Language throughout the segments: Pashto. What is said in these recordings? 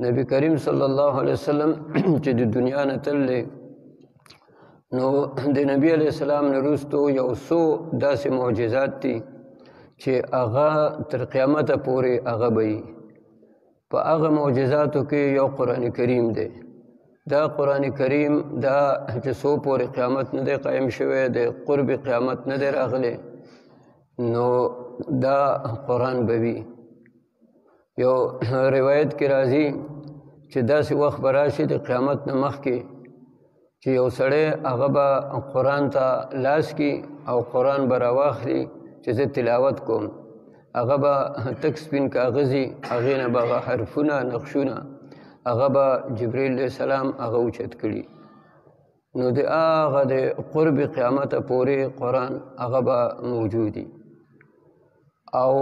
نبی کریم صلی الله علیه وسلم چې د دنیا نه تللی نو د نبی علیه السلام نه وروستو یو څو داسې معجزات دي چې هغه تر قیامته پورې هغه به وي. په هغه معجزاتو کې یو قرآن کریم دی. دا قرآن کریم دا چې څو پورې قیامت نه دی قایم شوی، د قرب قیامت نه دی راغلی، نو دا قرآن به وي. یو روایت کې راځي چې داسې وخت به راشي د قیامت نه مخکې چې یو سړی هغه به قرآن ته لاس کي او قرآن به راواخلي چې زه تلاوت کوم. هغه به تک سپین کاغذي، هغې نه به هغه حرفونه نقشونه هغه به جبریل علیه السلام هغه اوچت کړي. نو د هغه د قرب قیامته پورې قرآن هغه به موجودي. او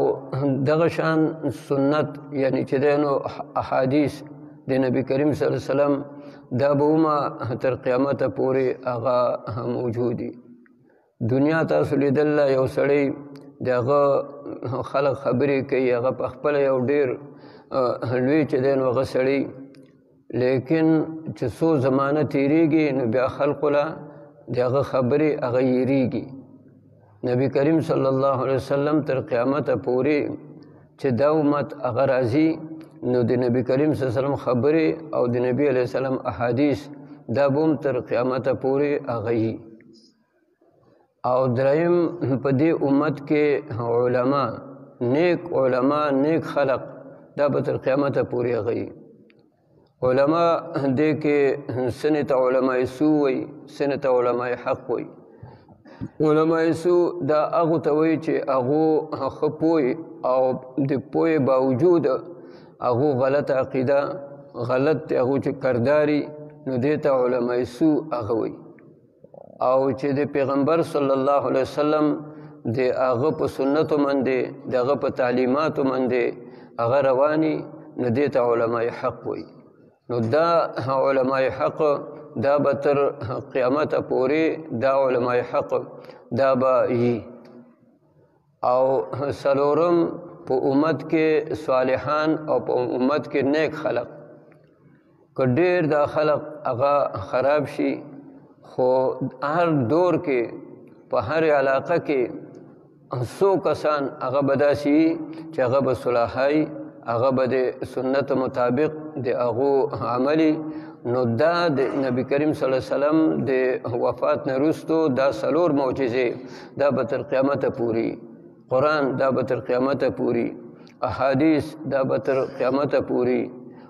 دغه شان سنت یعنی چې دی نو احادیث د نبی کریم صلی الله علیه وسلم دا به هم تر قیامته پورې هغه موجودي. دنیا تاسو لیدله یو سړی د هغه خلک خبرې کوي، هغه په خپله یو ډېر لوی چې دی نو هغه سړی، لیکن چې څو زمانه تیریږي نو بیا خلقو له د هغه خبرې هغه یېرېږي. نبی کریم صلی الله علیه وسلم تر قیامته پورې چې دا امت هغه راځي نو د نبی کریم صلی الله علیه وسلم خبرې او د نبی علیه السلام احادیث دا به هم تر قیامته پورې هغه وي. او دریم په دې امت کې علما، نیک علما، نیک خلق دا به تر قیامته پورې هغه وي. علما دې کې سنې ته علماء سو وایي، سنې ته علماء حق وایي. علماء سو دا هغو ته وایي چې هغو ښه پوه او د پوهې باوجود هغو غلط عقیده، غلط هغو چې کرداري، نو دې ته علماء سو هغه وایي. او چې د پیغمبر صلی الله علیه وسلم د هغه په سنتو باندې، د هغه په تعلیماتو باندې هغه رواني، نو دې ته علماء حق وایي. نو دا علماء حق دا به تر قیامته پورې دا علماء حق دا به وي. او څلورم په امت کې صالحان او په امت کې نیک خلق. که ډېر دا خلق هغه خراب شي، خو هر دور کې په هر علاقه کې څو کسان هغه به داسې وي چې هغه به صلاحي، هغه به د سنت مطابق د هغو عملي. نو دا د نبی کریم صلی الله علیه وسلم د وفات نه وروستو دا څلور معجزې دا به تر قیامته پورې، قرآن دا به تر قیامته پورې، احادیث دا به تر قیامته پورې،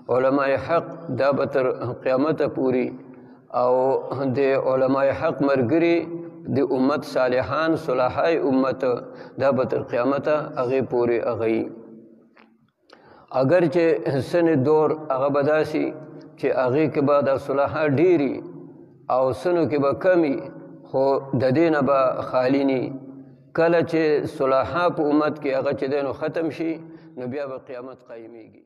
علماء حق دا به تر قیامته پورې، او د علماء حق ملګري د امت صالحان صلاحای امت دا به تر قیامته هغې پورې هغه وي. اگر چې سن دور هغه به داسې چې هغې کې به دا صلاحه ډېري او سنو کې به کمي، خو د دې نه به خالي ني. کله چې صلاحه په امت کې هغه چې دی نو ختم شي، نو بیا به قیامت قایمیږي.